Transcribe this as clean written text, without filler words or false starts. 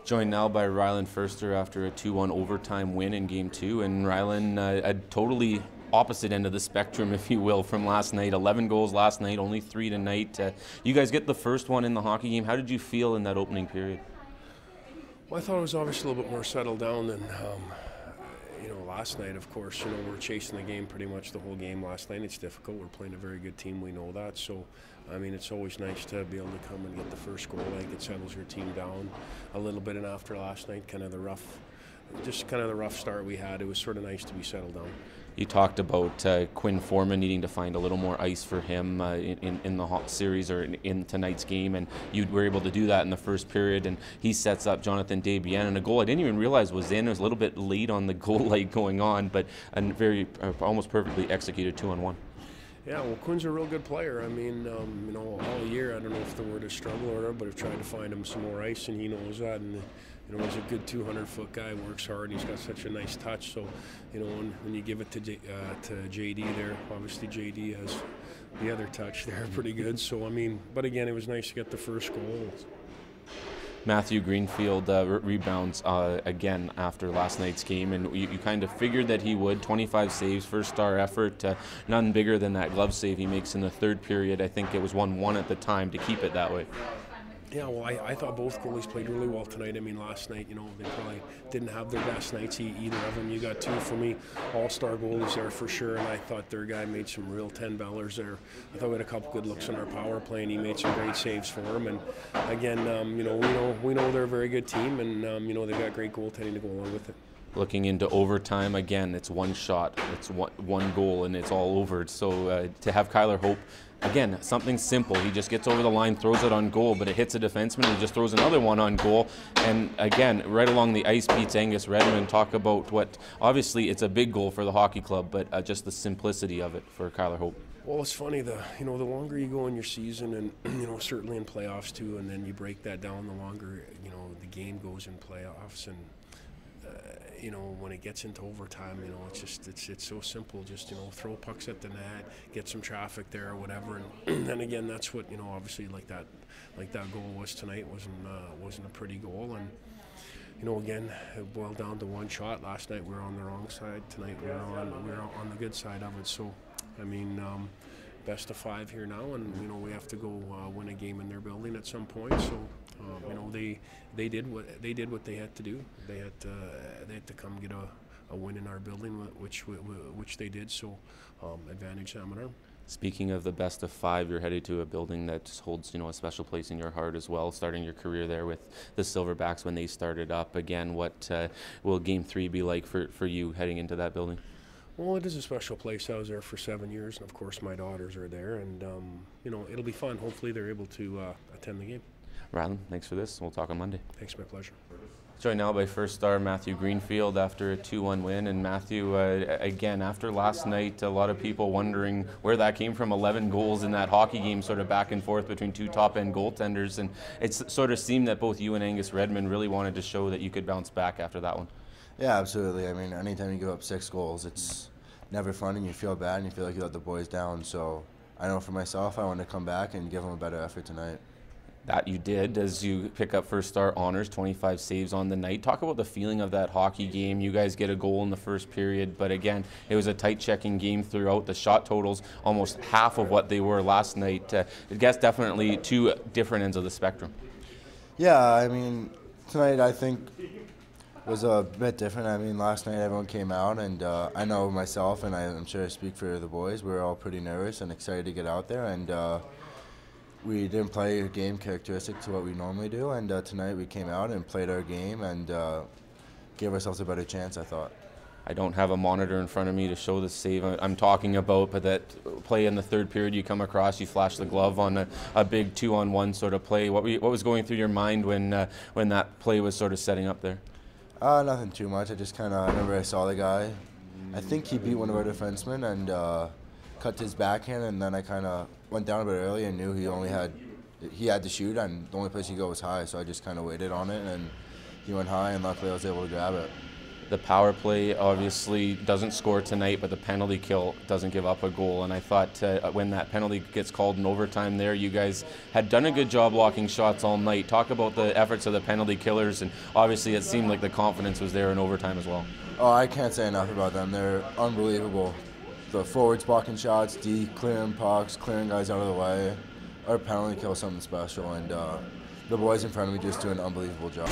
Joined now by Rylan Furster after a 2-1 overtime win in Game 2. And Rylan, a totally opposite end of the spectrum, if you will, from last night. 11 goals last night, only 3 tonight. You guys get the first one in the hockey game. How did you feel in that opening period? Well, I thought it was obviously a little bit more settled down than last night. Of course, we're chasing the game pretty much the whole game last night. It's difficult. We're playing a very good team. We know that. So, I mean, it's always nice to be able to come and get the first goal. Like, it settles your team down a little bit. And after last night, kind of the rough start we had, it was sort of nice to be settled down. You talked about Quinn Foreman needing to find a little more ice for him in the hot series or in tonight's game, and you were able to do that in the first period, and he sets up Jonathan Desbiens, and a goal I didn't even realize was in. It was a little bit late on the goal light going on, but a very almost perfectly executed 2-on-1. Yeah, well, Quinn's a real good player. I mean, all year, I don't know if the word is struggle or not, but I've tried to find him some more ice, and he knows that. And he's a good 200-foot guy, works hard, and he's got such a nice touch. So, when you give it to JD there, obviously JD has the other touch there, pretty good. So, I mean, but again, it was nice to get the first goal. Matthew Greenfield rebounds again after last night's game, and you kind of figured that he would. 25 saves, first star effort, none bigger than that glove save he makes in the third period. I think it was 1-1 at the time to keep it that way. Yeah, well, I thought both goalies played really well tonight. I mean, last night, they probably didn't have their best nights, either of them. You got two, for me, all-star goalies there for sure, and I thought their guy made some real 10-bellers there. I thought we had a couple good looks on our power play, and he made some great saves for him. And again, we know they're a very good team, and they've got great goaltending to go along with it. Looking into overtime, again, it's one shot, it's one goal, and it's all over. So to have Kyler Hope, again, something simple. He just gets over the line, throws it on goal, but it hits a defenseman, he just throws another one on goal. And again, right along the ice beats Angus Redmond. Talk about what, obviously it's a big goal for the hockey club, but just the simplicity of it for Kyler Hope. Well, it's funny, the longer you go in your season, and certainly in playoffs too, and then you break that down, the longer the game goes in playoffs, and when it gets into overtime, it's so simple. Just throw pucks at the net, get some traffic there or whatever, and then again, that's what obviously like that goal was tonight. Wasn't a pretty goal, and again, it boiled down to one shot. Last night we were on the wrong side. Tonight we're on the good side of it. So, I mean, best of 5 here now, and we have to go win a game in their building at some point. So, they did what they had to do. They had to come get a win in our building, which they did. So, advantage them on our. Speaking of the best of 5, you're headed to a building that holds a special place in your heart as well. Starting your career there with the Silverbacks when they started up. Again, what will Game 3 be like for you heading into that building? Well, it is a special place. I was there for 7 years, and of course my daughters are there, and it'll be fun. Hopefully they're able to attend the game. Rylan, thanks for this. We'll talk on Monday. Thanks, my pleasure. Joined now by first star Matthew Greenfield after a 2-1 win. And Matthew, again, after last night, a lot of people wondering where that came from. 11 goals in that hockey game, sort of back and forth between two top-end goaltenders. And it sort of seemed that both you and Angus Redmond really wanted to show that you could bounce back after that one. Yeah, absolutely. I mean, anytime you give up 6 goals, it's never fun, and you feel bad, and you feel like you let the boys down. So I know for myself, I want to come back and give them a better effort tonight. That you did as you pick up first star honors, 25 saves on the night. Talk about the feeling of that hockey game. You guys get a goal in the first period, but again, it was a tight checking game throughout. The shot totals almost half of what they were last night. I guess definitely two different ends of the spectrum. Yeah, I mean, tonight I think was a bit different. I mean, last night everyone came out, and I know myself, and I'm sure I speak for the boys, we were all pretty nervous and excited to get out there, and we didn't play a game characteristic to what we normally do, and tonight we came out and played our game and gave ourselves a better chance, I thought. I don't have a monitor in front of me to show the save I'm talking about, but that play in the third period, you come across, you flash the glove on a big 2-on-1 sort of play. What was going through your mind when that play was sort of setting up there? Nothing too much. I remember I saw the guy. I think he beat one of our defensemen and cut his backhand, and then I kind of went down a bit early and knew he had to shoot, and the only place he go was high, so I just kind of waited on it, and he went high, and luckily I was able to grab it. The power play obviously doesn't score tonight, but the penalty kill doesn't give up a goal. And I thought when that penalty gets called in overtime there, you guys had done a good job blocking shots all night. Talk about the efforts of the penalty killers, and obviously it seemed like the confidence was there in overtime as well. Oh, I can't say enough about them. They're unbelievable. The forwards blocking shots, D clearing pucks, clearing guys out of the way. Our penalty kill is something special, and the boys in front of me just do an unbelievable job.